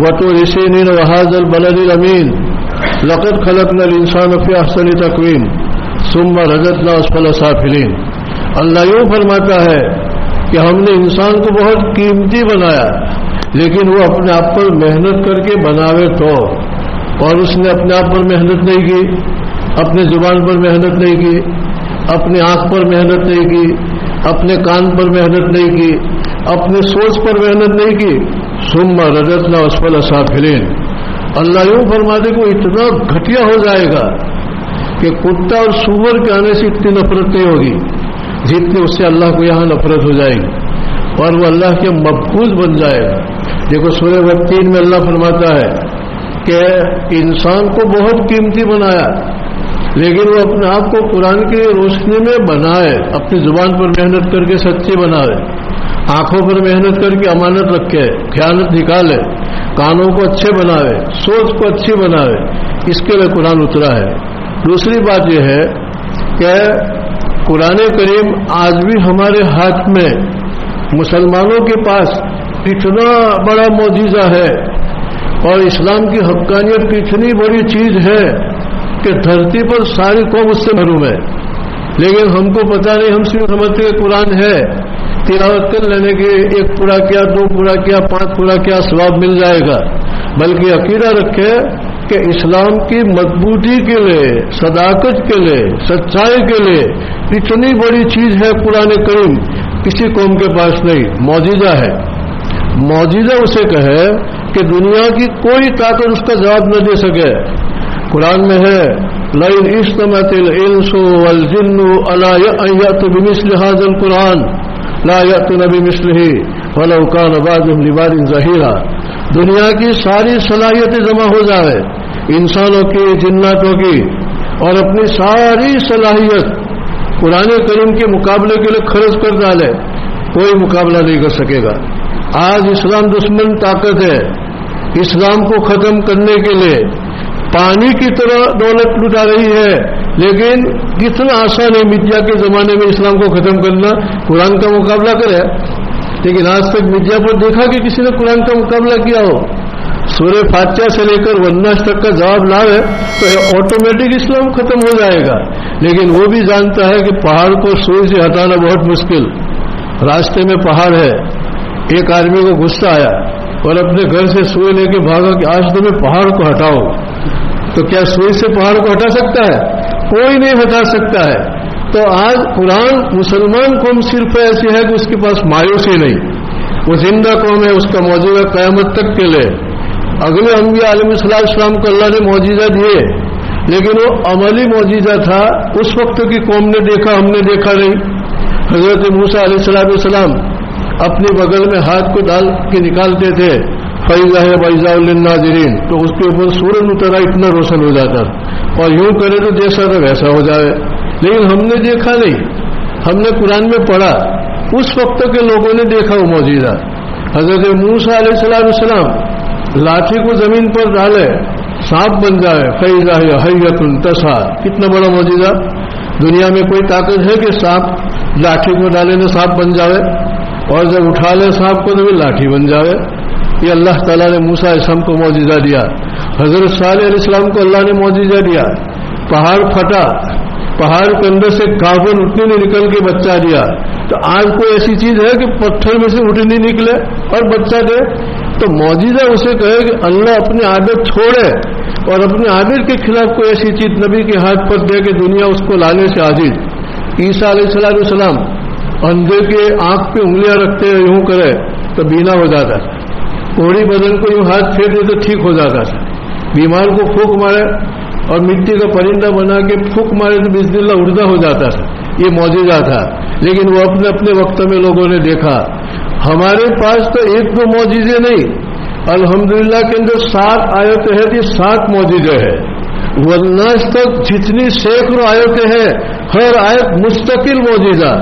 وطور سینین وهذا البلد الامین لقد خلقنا الانسان فی احسن تقویم ثم رددنا اسفل سافلین. اللہ یوں فرماتا ہے کہ ہم نے انسان کو بہت قیمتی بنایا، لیکن وہ اپنے آپ پر محنت کر کے بناوے تو، اور اس نے اپنے آپ پر محنت نہیں کی، اپنے زبان پر محنت نہیں کی، اپنے آنکھ پر محنت نہیں کی، اپنے کان پر محنت نہیں کی، اپنے سوچ پر محنت نہیں کی. ثم رددنا اسفل سافلین. اللہ یوں فرماتے کہ وہ اتنا گھٹیا ہو جائے گا کہ کتا اور سور کے آنے سے اتنی نفرت نہیں ہوگی جتنی اس سے اللہ کو یہاں نفرت ہو جائے گی، اور وہ اللہ کے مقبوض بن جائے گا. دیکھو سورہ والتین میں اللہ فرماتا ہے کہ انسان کو بہت قیمتی بنایا، لیکن وہ اپنے آپ کو قرآن کی روشنی میں بنائے، اپنی زبان پر محنت کر کے سچی بنائے، آنکھوں پر محنت کر کے امانت رکھے، خیانت نکالے، کانوں کو اچھے بنائے، سوچ کو اچھی بنائے. اس کے لیے قرآن اترا ہے. دوسری بات یہ ہے کہ قرآن کریم آج بھی ہمارے ہاتھ میں مسلمانوں کے پاس اتنا بڑا معجزہ ہے، اور اسلام کی حقانیت کی اتنی بڑی چیز ہے کہ دھرتی پر ساری قوم اس سے محروم ہے، لیکن ہم کو پتہ نہیں. ہم صرف سمجھتے کہ قرآن ہے، تلاوت کر لینے کے ایک پورا کیا، دو پورا کیا، 5 پورا کیا، ثواب مل جائے گا. بلکہ عقیدہ رکھے کہ اسلام کی مضبوطی کے لیے، صداقت کے لیے، سچائی کے لیے اتنی بڑی چیز ہے قرآن کریم، کسی قوم کے پاس نہیں. معجزہ ہے. معجزہ اسے کہے کہ دنیا کی کوئی طاقت اس کا جواب نہ دے سکے. قرآن میں ہے لئن اجتمعت الانس والجن علی ان یأتوا بمثل هذا القرآن لا یأتون بمثلہ ولو کان بعضهم لبعض ظہیرا. دنیا کی ساری صلاحیتیں جمع ہو جائے، انسانوں کی، جناتوں کی، اور اپنی ساری صلاحیت قرآن کریم کے مقابلے کے لیے خرچ کر ڈالے، کوئی مقابلہ نہیں کر سکے گا. آج اسلام دشمن طاقت ہے. اسلام کو ختم کرنے کے لیے پانی کی طرح دولت لٹا رہی ہے، لیکن کتنا آسان ہے میڈیا کے زمانے میں اسلام کو ختم کرنا، قرآن کا مقابلہ کرے. لیکن آج تک میڈیا پر دیکھا کہ کسی نے قرآن کا مقابلہ کیا ہو. سورہ فاتحہ سے لے کر والناس تک کا جواب لاوے تو آٹومیٹک اسلام ختم ہو جائے گا. لیکن وہ بھی جانتا ہے کہ پہاڑ کو سوئی سے ہٹانا بہت مشکل. راستے میں پہاڑ ہے، ایک آدمی کو غصہ آیا اور اپنے گھر سے سوئی لے کے بھاگا کہ آج تمہیں پہاڑ کو ہٹاؤ. تو کیا سوئی سے پہاڑ کو ہٹا سکتا ہے؟ کوئی نہیں ہٹا سکتا ہے. تو آج قرآن مسلمان قوم صرف ایسی ہے کہ اس کے پاس مایوسی نہیں، وہ زندہ قوم ہے. اس کا معجزہ قیامت تک کے لیے. اگلے انبیاء علیہ السلام کو اللہ نے معجزہ دیے، لیکن وہ عملی معجزہ تھا. اس وقت کی قوم نے دیکھا، ہم نے دیکھا نہیں. حضرت موسیٰ علیہ السلام اپنے بغل میں ہاتھ کو ڈال کے نکالتے تھے، فَإِذَا هِيَ بَيْضَاءُ لِلنَّاظِرِينَ، تو اس کے اوپر سورج اترا اتنا روشن ہو جاتا، اور یوں کرے تو جیسا تھا ویسا ہو جائے. لیکن ہم نے دیکھا نہیں، ہم نے قرآن میں پڑھا. اس وقت کے لوگوں نے دیکھا وہ معجزہ. حضرت موسیٰ علیہ السلام لاٹھی کو زمین پر ڈالے، سانپ بن جائے، فَإِذَا هِيَ حَيَّةٌ تَسْعَىٰ. کتنا بڑا معجزہ. دنیا میں کوئی طاقت ہے کہ سانپ لاٹھی کو ڈالے نہ سانپ بن جائے، اور جب اٹھا لے سانپ کو تو بھی لاٹھی بن جائے. یہ اللہ تعالیٰ نے موسیٰ علیہ السلام کو معجزہ دیا. حضرت صالح علیہ السلام کو اللہ نے معجزہ دیا. پہاڑ پھٹا، پہاڑ کے اندر سے کاربن اٹھنے نہیں نکل کے بچہ دیا. تو آج کوئی ایسی چیز ہے کہ پتھر میں سے اٹھ نہیں نکلے اور بچہ دے؟ تو معجزہ اسے کہے کہ اللہ اپنی عادت چھوڑے اور اپنی عادت کے خلاف کوئی ایسی چیز نبی کے ہاتھ پر دے کہ دنیا اس کو لانے سے عاجز. عیسیٰ علیہ السلام اندھے کے آنکھ پہ انگلیاں رکھتے یوں کرے تو بینا ہو جاتا تھا. کوڑی بدن کو یوں ہاتھ پھیر دے تو ٹھیک ہو جاتا تھا. بیمار کو پھونک مارے اور مٹی کا پرندہ بنا کے پھونک مارے تو بسم اللہ اڑتا ہو جاتا تھا. یہ معجزہ تھا. لیکن وہ اپنے اپنے وقت میں لوگوں نے دیکھا. ہمارے پاس تو ایک دو معجزے نہیں، الحمدللہ کے اندر 7 آیتیں ہیں. یہ 7 معجزے ہیں. والناس تک جتنی سینکڑوں آیتیں ہیں، ہر آیت مستقل معجزہ.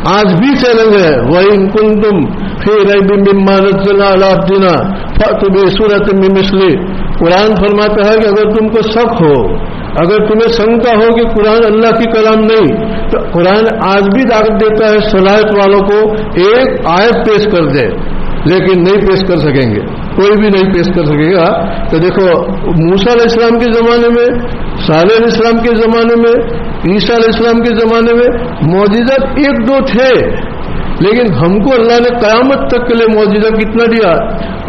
آج بھی چیلنج ہے، وَإِن كُنتُمْ فِي رَيْبٍ مِّمَّا نَزَّلْنَا عَلَىٰ عَبْدِنَا فَأْتُوا بِسُورَةٍ مِّن مِّثْلِهِ. قرآن فرماتا ہے کہ اگر تم کو شک ہو، اگر تمہیں شنکا ہو کہ قرآن اللہ کی کلام نہیں، تو قرآن آج بھی دعوت دیتا ہے صلاحیت والوں کو ایک آیت پیش کر دے. لیکن نہیں پیش کر سکیں گے، کوئی بھی نہیں پیش کر سکے گا۔ تو دیکھو موسیٰ علیہ السلام کے زمانے میں، صالح علیہ السلام کے زمانے میں، عیسیٰ علیہ السلام کے زمانے میں معجزات ایک دو تھے، لیکن ہم کو اللہ نے قیامت تک کے لیے معجزہ کتنا دیا؟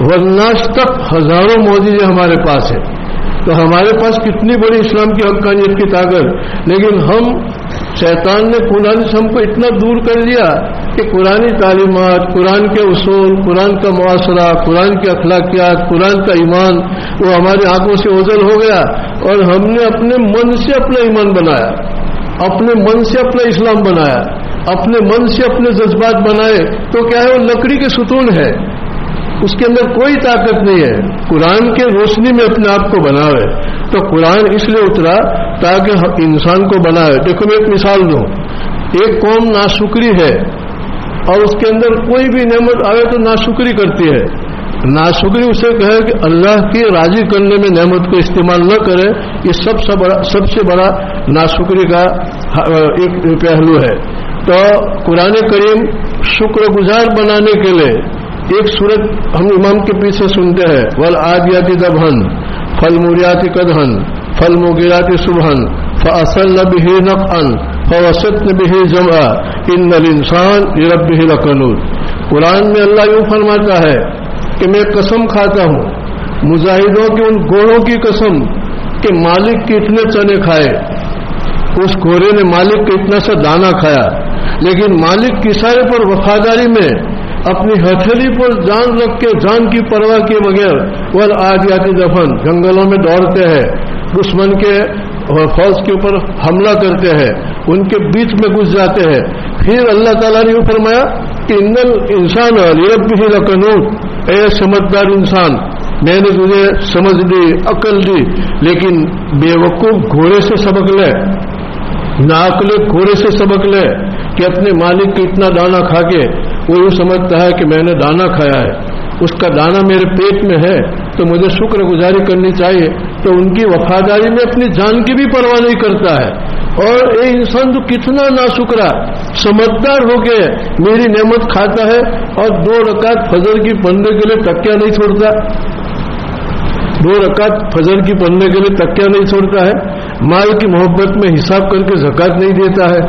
والناس تک ہزاروں معجزے ہمارے پاس ہیں۔ تو ہمارے پاس کتنی بڑی اسلام کی حقانیت کی طاقت، لیکن ہم شیطان نے قرآن سے ہم کو اتنا دور کر دیا کہ قرآنی تعلیمات، قرآن کے اصول، قرآن کا معاشرہ، قرآن کی اخلاقیات، قرآن کا ایمان وہ ہماری آنکھوں سے اوجھل ہو گیا، اور ہم نے اپنے من سے اپنا ایمان بنایا، اپنے من سے اپنا اسلام بنایا، اپنے من سے اپنے جذبات بنائے۔ تو کیا ہے؟ وہ لکڑی کے ستون ہے، اس کے اندر کوئی طاقت نہیں ہے۔ قرآن کے روشنی میں اپنے آپ کو بناوے۔ تو قرآن اس لیے اترا تاکہ انسان کو بنائے۔ دیکھو میں ایک مثال دوں، ایک قوم ناشکری ہے اور اس کے اندر کوئی بھی نعمت آئے تو ناشکری کرتی ہے۔ ناشکری اسے کہے کہ اللہ کی راضی کرنے میں نعمت کو استعمال نہ کرے، یہ سب سے بڑا ناشکری کا ایک پہلو ہے۔ تو قرآن کریم شکر گزار بنانے کے لیے ایک صورت ہم امام کے پیچھے سنتے ہیں، والعادیات ضبحا فالموریات قدحا فالمغیرات صبحا فاصلن به نقعا فوسطن به جمعا ان الانسان لربه لکنود۔ قرآن میں اللہ یوں فرماتا ہے کہ میں قسم کھاتا ہوں مجاہدوں کے ان گھوڑوں کی قسم کہ مالک کے اتنے چنے کھائے، اس گھوڑے نے مالک کے اتنا سا دانا کھایا، لیکن مالک کی اشارے پر وفاداری میں اپنی ہتھیلی پر جان رکھ کے جان کی پرواہ کیے بغیر والعادیات ضبحا جنگلوں میں دوڑتے ہیں، دشمن کے فوج کے اوپر حملہ کرتے ہیں، ان کے بیچ میں گھس جاتے ہیں۔ پھر اللہ تعالیٰ نے یہ فرمایا کہ ان الانسان لربہ لکنود، اے سمجھدار انسان میں نے تجھے سمجھ دی، عقل دی، لیکن بے وقوف گھوڑے سے سبق لے، ناعقل گھوڑے سے سبق لے کہ اپنے مالک کے اتنا دانا کھا کے وہ یوں سمجھتا ہے کہ میں نے دانا کھایا ہے، اس کا دانا میرے پیٹ میں ہے تو مجھے شکر گزاری کرنی چاہیے۔ تو ان کی وفاداری میں اپنی جان کی بھی پرواہ نہیں کرتا ہے۔ اور یہ انسان جو کتنا ناشکرا سمجھدار ہو کے میری نعمت کھاتا ہے اور 2 رکعت فجر کی پڑھنے کے لیے تکیہ نہیں چھوڑتا، 2 رکعت فجر کی پڑھنے کے لیے تکیہ نہیں چھوڑتا ہے، مال کی محبت میں حساب کر کے زکوٰۃ نہیں دیتا ہے،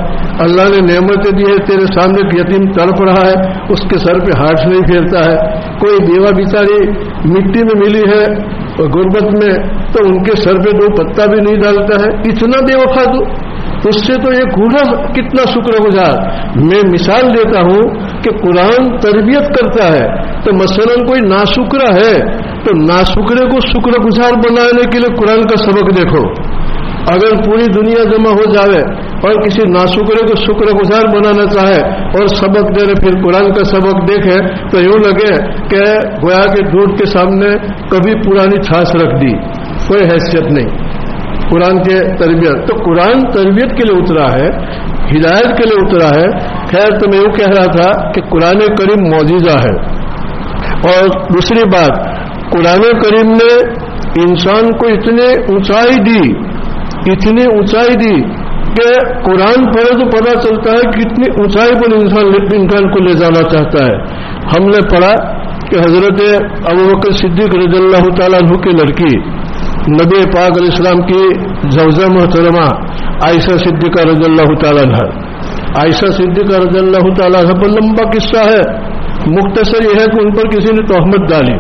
اللہ نے نعمتیں دی ہے تیرے سامنے یتیم تڑپ رہا ہے اس کے سر پہ ہاتھ نہیں پھیرتا ہے، کوئی بیوہ بیچاری مٹی میں ملی ہے غربت میں تو ان کے سر پہ 2 پتا بھی نہیں ڈالتا ہے، اتنا بے وفا تو اس سے تو یہ گھوڑا کتنا شکر گزار۔ میں مثال دیتا ہوں کہ قرآن تربیت کرتا ہے، تو مثلا کوئی ناشکرا ہے تو ناشکرے کو شکر گزار بنانے کے لیے قرآن کا سبق دیکھو۔ اگر پوری دنیا جمع ہو جاوے اور کسی ناشکرے کو شکر گزار بنانا چاہے اور سبق دے رہے پھر قرآن کا سبق دیکھے تو یوں لگے کہ گویا کے دودھ کے سامنے کبھی پرانی چھاچھ رکھ دی، کوئی حیثیت نہیں۔ قرآن کے تربیت تو قرآن تربیت کے لیے اترا ہے، ہدایت کے لیے اترا ہے۔ خیر تو میں یوں کہہ رہا تھا کہ قرآن کریم معجزہ ہے۔ اور دوسری بات، قرآن کریم نے انسان کو اتنی اونچائی دی کہ قرآن پڑھے تو پتہ چلتا ہے کہ کتنی اونچائی پر انسان کو لے جانا چاہتا ہے۔ ہم نے پڑھا کہ حضرت ابوبکر صدیق رضی اللہ تعالیٰ عنہ کی لڑکی نبی پاک علیہ السلام کی زوجہ محترمہ عائشہ صدیقہ رضی اللہ تعالیٰ عنہ، عائشہ صدیقہ رضی اللہ تعالیٰ عنہ پر لمبا قصہ ہے، مختصر یہ ہے کہ ان پر کسی نے تہمت ڈالی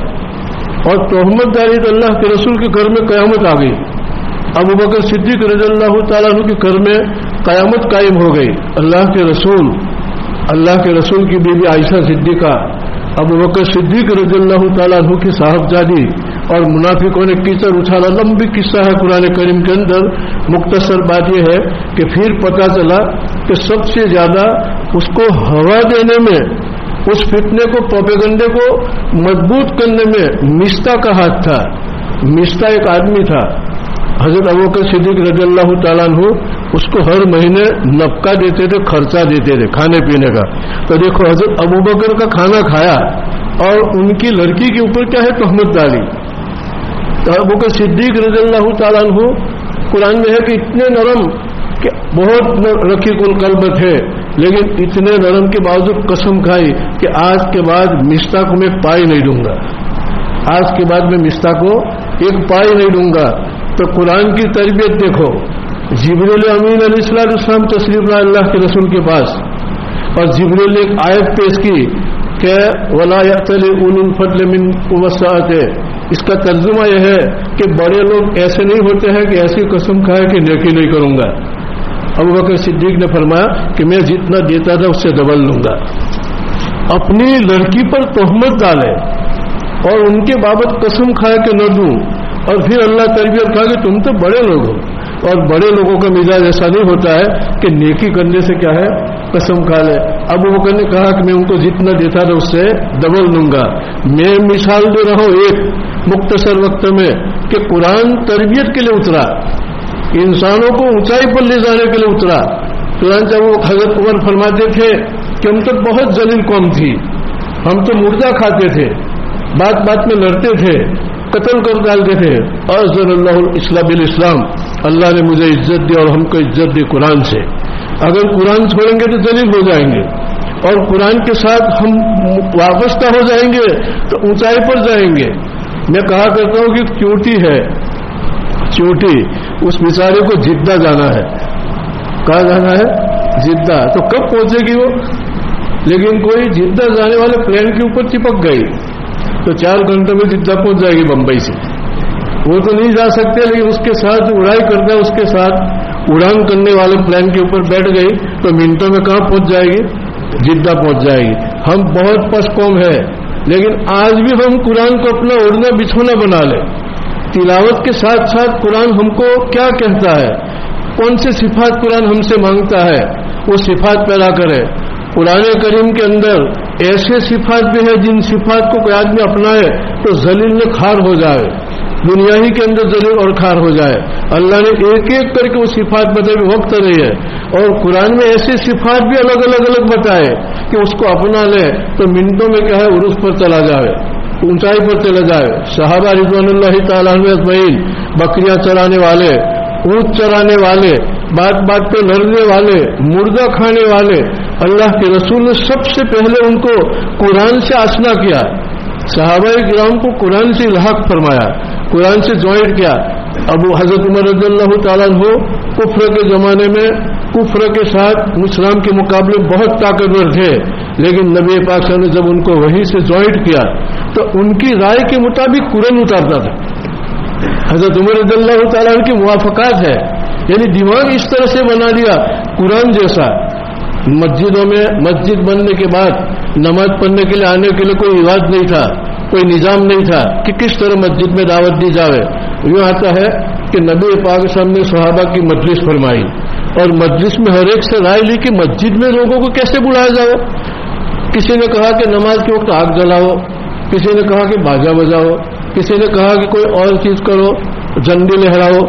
اور تہمت ڈالی تو اللہ کے رسول کے گھر میں قیامت آ گئی، ابوبکر صدیق رضی اللہ تعالیٰ عنہ کے گھر میں قیامت قائم ہو گئی۔ اللہ کے رسول کی بیوی عائشہ صدیقہ ابوبکر صدیق رضی اللہ تعالیٰ عنہ کی صاحبزادی اور منافقوں نے کیچڑ اچھالا، لمبی قصہ ہے قرآن کریم کے اندر۔ مختصر بات یہ ہے کہ پھر پتہ چلا کہ سب سے زیادہ اس کو ہوا دینے میں، اس فتنے کو، پروپیگنڈے کو مضبوط کرنے میں مشتا کا ہاتھ تھا۔ مشتا ایک آدمی تھا، حضرت ابوبکر صدیق رضی اللہ تعالیٰ عنہ اس کو ہر مہینے نفقہ دیتے تھے، خرچہ دیتے تھے کھانے پینے کا۔ تو دیکھو حضرت ابوبکر کا کھانا کھایا اور ان کی لڑکی کے اوپر کیا ہے تہمت ڈالی۔ تو ابوبکر صدیق رضی اللہ تعالیٰ عنہ قرآن میں ہے کہ اتنے نرم کہ بہت رقیق القلب تھے لیکن اتنے نرم کے باوجود قسم کھائی کہ آج کے بعد مستا کو میں پائی نہیں دوں گا، آج کے بعد میں مستا کو ایک پائی نہیں دوں گا۔ تو قرآن کی تربیت دیکھو، جبریل امین علیہ السلام تشریف لائے اللہ کے رسول کے پاس، اور جبریل نے ایک آیت پیش کی کہ وَلَا يَأْتَلِ أُولُو الْفَضْلِ مِنكُمْ وَالسَّعَةِ، اس کا ترجمہ یہ ہے کہ بڑے لوگ ایسے نہیں ہوتے ہیں کہ ایسی قسم کھائے کہ نیکی نہیں کروں گا۔ ابوبکر صدیق نے فرمایا کہ میں جتنا دیتا تھا اس سے ڈبل لوں گا۔ اپنی لڑکی پر تہمت ڈالے اور ان کے بابت قسم کھائے کہ نہ دوں، اور پھر اللہ تربیت کہا کہ تم تو بڑے لوگ ہو، اور بڑے لوگوں کا مزاج ایسا نہیں ہوتا ہے کہ نیکی کرنے سے کیا ہے قسم کھا لے۔ ابوبکر نے کہا کہ میں ان کو جتنا دیتا تھا اس سے ڈبل دوں گا۔ میں مثال دے رہا ہوں ایک مختصر وقت میں کہ قرآن تربیت کے لیے اترا، انسانوں کو اونچائی پر لے جانے کے لیے اترا۔ چنانچہ وہ حضرت عمر فرماتے تھے کہ ہم تو بہت ذلیل قوم تھی، ہم تو مردہ کھاتے تھے، بات بات میں لڑتے تھے، قتل کر ڈالتے تھے، اور ضر اللہ الاسلام بالاسلام، اللہ نے مجھے عزت دی اور ہم کو عزت دی قرآن سے۔ اگر قرآن چھوڑیں گے تو ذلیل ہو جائیں گے، اور قرآن کے ساتھ ہم وابستہ ہو جائیں گے تو اونچائی پر جائیں گے۔ میں کہا کرتا ہوں کہ چوٹی ہے، چوٹی، اس بیچارے کو جدہ جانا ہے۔ کہاں جانا ہے؟ جدہ۔ تو کب پہنچے گی وہ؟ لیکن کوئی جدہ جانے والے پلین کے اوپر چپک گئی تو 4 گھنٹوں میں جدہ پہنچ جائے گی بمبئی سے۔ وہ تو نہیں جا سکتے، لیکن اس کے ساتھ اڑائی کرتا ہے، اس کے ساتھ اڑان کرنے والے پلین کے اوپر بیٹھ گئی تو منٹوں میں کہاں پہنچ جائے گی؟ جدہ پہنچ جائے گی۔ ہم بہت پس قوم ہے، لیکن آج بھی ہم قرآن کو اپنا اوڑھنا بچھونا بنا لیں۔ تلاوت کے ساتھ ساتھ قرآن ہم کو کیا کہتا ہے، کون سے صفات قرآن ہم سے مانگتا ہے، وہ صفات پیدا کرے۔ قرآن کریم کے اندر ایسے صفات بھی ہیں جن صفات کو کوئی آدمی اپنائے تو ذلیل میں خار ہو جائے، دنیا ہی کے اندر ذلیل اور خار ہو جائے۔ اللہ نے ایک ایک کر کے وہ صفات بتائی، وقت نہیں ہے، اور قرآن میں ایسے صفات بھی الگ الگ بتائے کہ اس کو اپنا لے تو منٹوں میں کیا ہے عروج پر چلا جائے، اونچائی پر چلا جائے۔ صحابہ رضوان اللہ تعالیٰ عنہ اجمعین، بکریاں چرانے والے، اونٹ چرانے والے، بات بات پہ لڑنے والے، مردہ کھانے والے، اللہ کے رسول نے سب سے پہلے ان کو قرآن سے آشنا کیا، صحابہ کرام کو قرآن سے الحاق فرمایا، قرآن سے جوائنٹ کیا۔ ابو حضرت عمر رضی اللہ تعالیٰ عنہ کفر کے زمانے میں کفر کے ساتھ اسلام کے مقابلے بہت طاقتور تھے، لیکن نبی پاک صلی اللہ علیہ وسلم نے جب ان کو وحی سے جوائنٹ کیا تو ان کی رائے کے مطابق قرآن اتارتا تھا۔ حضرت عمر رضی اللہ تعالیٰ عنہ کی موافقات ہے، یعنی دماغ اس طرح سے بنا دیا قرآن جیسا۔ مسجدوں میں مسجد بننے کے بعد نماز پڑھنے کے لیے آنے کے لیے کوئی رواج نہیں تھا، کوئی نظام نہیں تھا کہ کس طرح مسجد میں دعوت دی جاوے۔ یوں آتا ہے کہ نبی پاک صلی اللہ علیہ وسلم نے صحابہ کی مجلس فرمائی، اور مجلس میں ہر ایک سے رائے لی کہ مسجد میں لوگوں کو کیسے بلایا جائے۔ کسی نے کہا کہ نماز کے وقت آگ جلاؤ، کسی نے کہا کہ باجا بجاؤ، کسی نے کہا کہ کوئی اور چیز کرو، جھنڈے لہراؤ،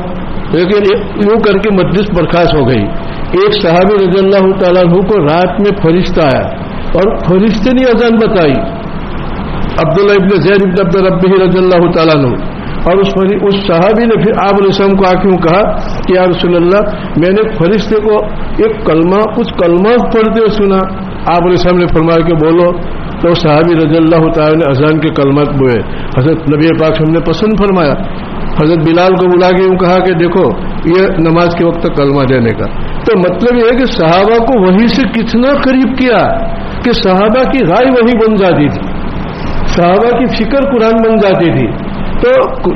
لیکن یوں کر کے مجلس برخاست ہو گئی۔ ایک صحابی رضی اللہ تعالیٰ عنہ کو رات میں فرشتہ آیا اور فرشتے نے اذان بتائی، عبداللہ ابن زید ابن عبد ربہ رضی اللہ تعالیٰ عنہ، اور اس صحابی نے پھر آپ علیہ السلام کو آ کے کہا کہ یا رسول اللہ، میں نے فرشتے کو ایک کلمہ کچھ کلمہ پڑھتے ہوئے سنا۔ آپ علیہ السلام نے فرمایا کہ بولو، تو صحابی رضی اللہ تعالیٰ نے اذان کے کلمات بوئے۔ حضرت نبی پاک صلی اللہ علیہ وسلم نے پسند فرمایا، حضرت بلال کو بلا کے یوں کہا کہ دیکھو یہ نماز کے وقت کلمہ دینے کا۔ تو مطلب یہ ہے کہ صحابہ کو وحی سے کتنا قریب کیا کہ صحابہ کی رائے وحی بن جاتی تھی، صحابہ کی فکر قرآن بن جاتی تھی۔ تو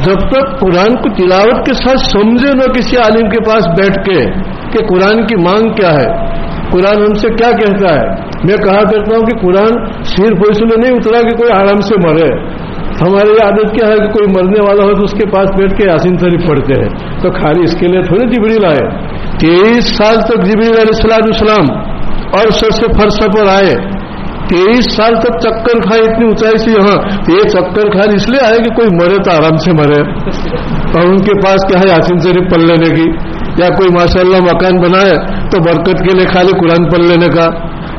جب تک قرآن کو تلاوت کے ساتھ سمجھے نہ کسی عالم کے پاس بیٹھ کے کہ قرآن کی مانگ کیا ہے، قرآن ہم سے کیا کہتا ہے۔ میں کہا کرتا ہوں کہ قرآن صرف اس لیے نہیں اترا کہ کوئی آرام سے مرے۔ ہماری عادت کیا ہے کہ کوئی مرنے والا ہو تو اس کے پاس بیٹھ کے یاسین شریف پڑھتے ہیں، تو خالی اس کے لیے تھوڑی جبریل آئے۔ 23 سال تک جبریل علیہ السلام اور سر سے فرش پر آئے، 23 سال تک چکر کھائے اتنی اونچائی سے یہاں۔ یہ چکر کھائے اس لیے آئے کہ کوئی مرے تو آرام سے مرے، اور ان کے پاس کیا ہے یاسین شریف پڑھ لینے کی، یا کوئی ماشاءاللہ مکان بنائے تو برکت کے لیے خالی قرآن پڑھ لینے کا،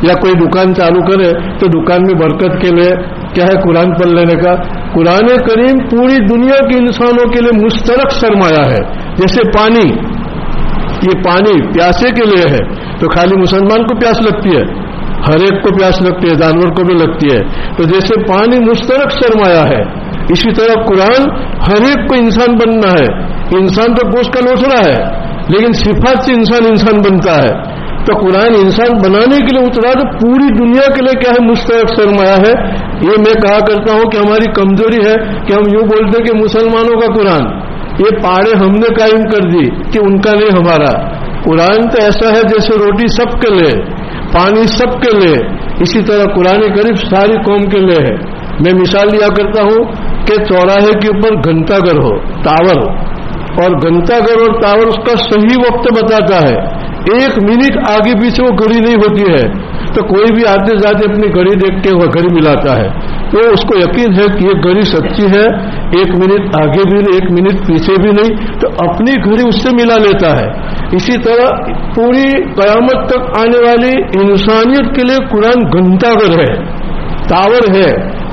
یا کوئی دکان چالو کرے تو دکان میں برکت کے لیے کیا ہے قرآن پڑھ لینے کا۔ قرآن کریم پوری دنیا کے انسانوں کے لیے مشترک سرمایہ ہے، جیسے پانی یہ پانی پیاسے کے لیے ہے، تو خالی مسلمان کو پیاس لگتی ہے؟ ہر ایک کو پیاس لگتی ہے، جانور کو بھی لگتی ہے۔ تو جیسے پانی مشترک سرمایہ ہے، اسی طرح قرآن ہر ایک کو انسان بننا ہے۔ انسان تو گوشت کا لوچڑا ہے، لیکن صفات سے انسان بنتا ہے۔ تو قرآن انسان بنانے کے لیے اترا، تو پوری دنیا کے لیے کیا ہے؟ مشترک سرمایہ ہے۔ یہ میں کہا کرتا ہوں کہ ہماری کمزوری ہے کہ ہم یوں بولتے کہ مسلمانوں کا قرآن، یہ پاڑے ہم نے قائم کر دی کہ ان کا نہیں ہمارا۔ قرآن تو ایسا ہے جیسے روٹی سب کے لیے، پانی سب کے لیے، اسی طرح قرآن کریم ساری قوم کے لیے ہے۔ میں مثال دیا کرتا ہوں کہ چوراہے کے اوپر گھنٹا گھر ہو، ٹاور، اور گھنٹا گھر اور ٹاور اس کا صحیح وقت بتاتا ہے، 1 منٹ آگے پیچھے وہ گھڑی نہیں ہوتی ہے، تو کوئی بھی آتے جاتے اپنی گھڑی دیکھ کے وہ گھڑی ملاتا ہے، تو اس کو یقین ہے کہ یہ گھڑی سچی ہے، 1 منٹ آگے بھی نہیں، 1 منٹ پیچھے بھی نہیں، تو اپنی گھڑی اس سے ملا لیتا ہے۔ اسی طرح پوری قیامت تک آنے والی انسانیت کے لیے قرآن گھنٹا گھر ہے، ٹاور ہے۔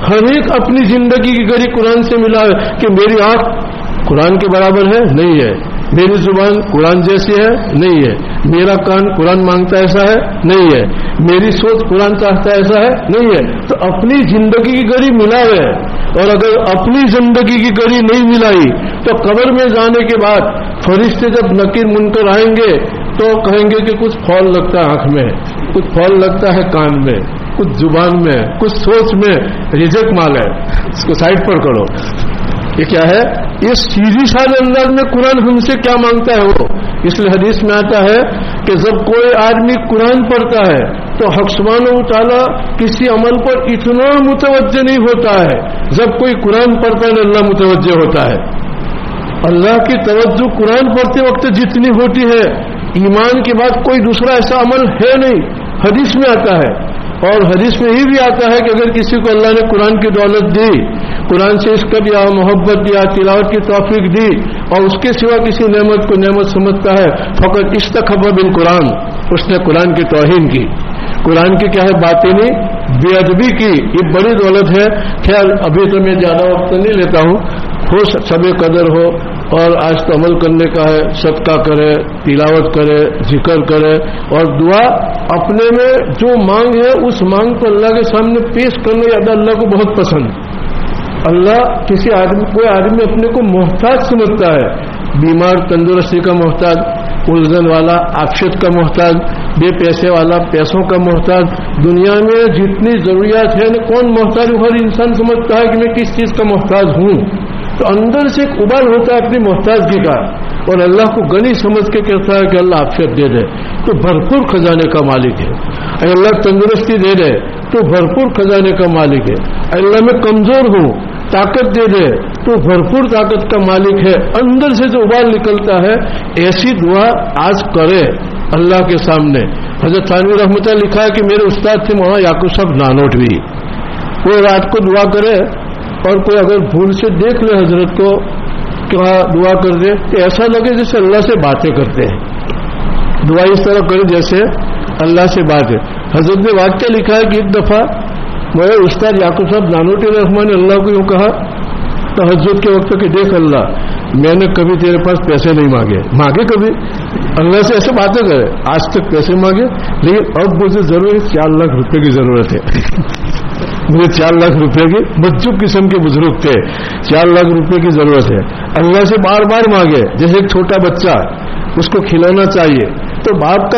ہر ایک اپنی زندگی کی گھڑی قرآن سے ملا ہے کہ میری آنکھ قرآن کے برابر ہے؟ نہیں ہے۔ میری زبان قرآن جیسی ہے؟ نہیں ہے۔ میرا کان قرآن مانگتا ایسا ہے؟ نہیں ہے۔ میری سوچ قرآن چاہتا ایسا ہے؟ نہیں ہے۔ تو اپنی زندگی کی گھڑی ملا ہے، اور اگر اپنی زندگی کی گھڑی نہیں ملائی تو قبر میں جانے کے بعد فرشتے جب نکیر منکر آئیں گے تو کہیں گے کہ کچھ پھول لگتا ہے آنکھ میں، کچھ پھول لگتا ہے کان میں، کچھ زبان میں، کچھ سوچ میں، ریجیکٹ مال ہے، اس کو سائڈ پر کرو۔ یہ کیا ہے؟ یہ سیدھی سادے انداز میں قرآن ہم سے کیا مانگتا ہے وہ۔ اس لیے حدیث میں آتا ہے کہ جب کوئی آدمی قرآن پڑھتا ہے تو حق سبحانہ و تعالیٰ کسی عمل پر اتنا متوجہ نہیں ہوتا ہے، جب کوئی قرآن پڑھتا ہے اللہ متوجہ ہوتا ہے۔ اللہ کی توجہ قرآن پڑھتے وقت جتنی ہوتی ہے، ایمان کے بعد کوئی دوسرا ایسا عمل ہے نہیں، حدیث میں آتا ہے۔ اور حدیث میں یہ بھی آتا ہے کہ اگر کسی کو اللہ نے قرآن کی دولت دی، قرآن سے عشق دیا، محبت دیا، تلاوت کی توفیق دی، اور اس کے سوا کسی نعمت کو نعمت سمجھتا ہے، فقط استخف بالقرآن، اس نے قرآن کی توہین کی، قرآن کی کیا ہے باطنی بے ادبی کی۔ یہ بڑی دولت ہے۔ خیر ابھی تو میں زیادہ وقت نہیں لیتا ہوں، ہو شب قدر ہو اور آج تو عمل کرنے کا ہے، صدقہ کرے، تلاوت کرے، ذکر کرے، اور دعا اپنے میں جو مانگ ہے اس مانگ کو اللہ کے سامنے پیش کرنے یا اللہ کو بہت پسند۔ اللہ کسی آدمی، کوئی آدمی اپنے کو محتاج سمجھتا ہے، بیمار تندرستی کا محتاج، الجھن والا عافیت کا محتاج، بے پیسے والا پیسوں کا محتاج۔ دنیا میں جتنی ضروریات ہے کون محتاج؟ ہر انسان سمجھتا ہے کہ میں کس چیز کا محتاج ہوں، تو اندر سے ایک ابھر ہوتا ہے اپنی محتاجگی کا، اور اللہ کو غنی سمجھ کے کہتا ہے کہ اللہ عافیت دے دے تو بھرپور خزانے کا مالک ہے، اے اللہ تندرستی دے دے تو بھرپور خزانے کا مالک ہے، اے اللہ میں کمزور ہوں طاقت دے دے تو بھرپور طاقت کا مالک ہے۔ اندر سے جو ابھار نکلتا ہے، ایسی دعا آج کرے اللہ کے سامنے۔ حضرت تھانوی رحمۃ اللہ لکھا ہے کہ میرے استاد تھے مولانا یعقوب صاحب نانوتوی، وہ رات کو دعا کرے اور کوئی اگر بھول سے دیکھ لے حضرت کو کہ دعا کر دے تو ایسا لگے جیسے اللہ سے باتیں کرتے ہیں، دعا اس طرح کرے جیسے اللہ سے بات ہے۔ حضرت نے واقعہ لکھا ہے کہ ایک دفعہ میرے استاد یعقوب صاحب نانوتوی رحمان نے اللہ کو یوں کہا تہجد کے وقت کہ دیکھ اللہ، میں نے کبھی تیرے پاس پیسے نہیں مانگے کبھی، اللہ سے ایسے باتیں کرے، آج تک پیسے مانگے، لیکن اب مجھے ضرورت 4 لاکھ روپے کی ضرورت ہے، مجھے 4 لاکھ روپے کی، مجذوب قسم کے بزرگ تھے، 4 لاکھ روپے کی ضرورت ہے۔ اللہ سے بار بار مانگے، جیسے ایک چھوٹا بچہ اس کو کھلونا چاہیے تو باپ کا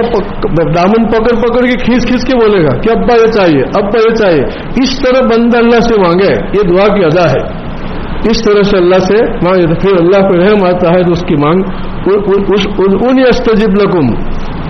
دامن پکڑ کے کھینچ کے بولے گا کہ ابا یہ چاہیے، ابا یہ چاہیے۔ اس طرح بندہ اللہ سے مانگے، یہ دعا کی ادا ہے۔ اس طرح سے اللہ سے مانگے تو پھر اللہ کو رحم آتا ہے تو اس کی مانگ ان استجب لکم،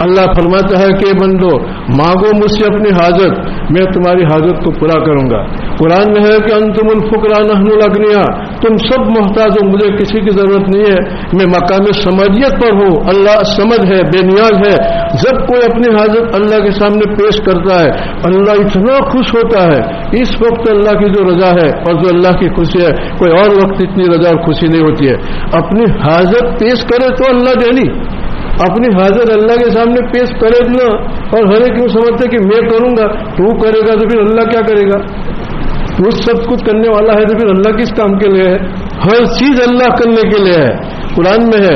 اللہ فرماتا ہے کہ بندو مانگو مجھ سے اپنی حاجت، میں تمہاری حاجت کو پورا کروں گا۔ قرآن میں ہے کہ انتم الفقراء نحن الاغنیاء، تم سب محتاج ہو، مجھے کسی کی ضرورت نہیں ہے، میں مقام سمجھیت پر ہوں، اللہ سمجھ ہے، بے نیاز ہے۔ جب کوئی اپنی حاجت اللہ کے سامنے پیش کرتا ہے اللہ اتنا خوش ہوتا ہے، اس وقت اللہ کی جو رضا ہے اور جو اللہ کی خوشی ہے کوئی اور وقت اتنی رضا اور خوشی نہیں ہوتی ہے۔ اپنی حاجت پیش کرے تو اللہ دینی، اپنی حاضر اللہ کے سامنے پیش کرے نا، اور ہر ایک سمجھتے کہ میں کروں گا، تو کرے گا تو پھر اللہ کیا کرے گا؟ تو سب کچھ کرنے والا ہے تو پھر اللہ کس کام کے لیے ہے؟ ہر چیز اللہ کرنے کے لیے ہے۔ قرآن میں ہے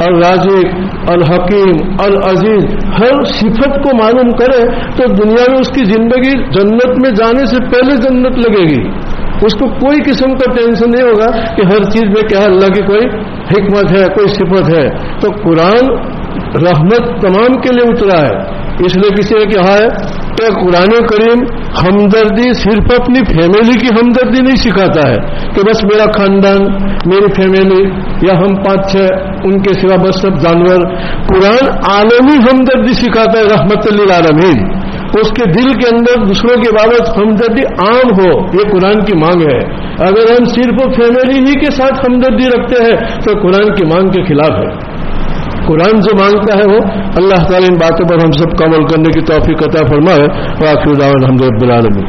الرازق، الحکیم، العزیز ہر صفت کو معلوم کرے تو دنیا میں اس کی زندگی جنت میں جانے سے پہلے جنت لگے گی. اس کو کوئی قسم کا ٹینشن نہیں ہوگا کہ ہر چیز میں کیا اللہ کی کوئی حکمت ہے، کوئی صفت ہے. تو قرآن رحمت تمام کے لیے اترا ہے. اس لیے کسی نے کہا ہے کہ قرآن کریم ہمدردی صرف اپنی فیملی کی ہمدردی نہیں سکھاتا ہے کہ بس میرا خاندان، میری فیملی یا ہم 5-6 ان کے سوا بس سب جانور. قرآن عالمی ہمدردی سکھاتا ہے رحمت للعالمین. اس کے دل کے اندر دوسروں کے بابت ہمدردی عام ہو، یہ قرآن کی مانگ ہے. اگر ہم صرف فیملی ہی کے ساتھ ہمدردی رکھتے ہیں تو قرآن کی مانگ کے خلاف ہے. قرآن جو مانگتا ہے وہ اللہ تعالیٰ ان باتوں پر ہم سب کو عمل کرنے کی توفیق عطا فرمائے. وآخر دعوانا الحمد للہ رب العالمین.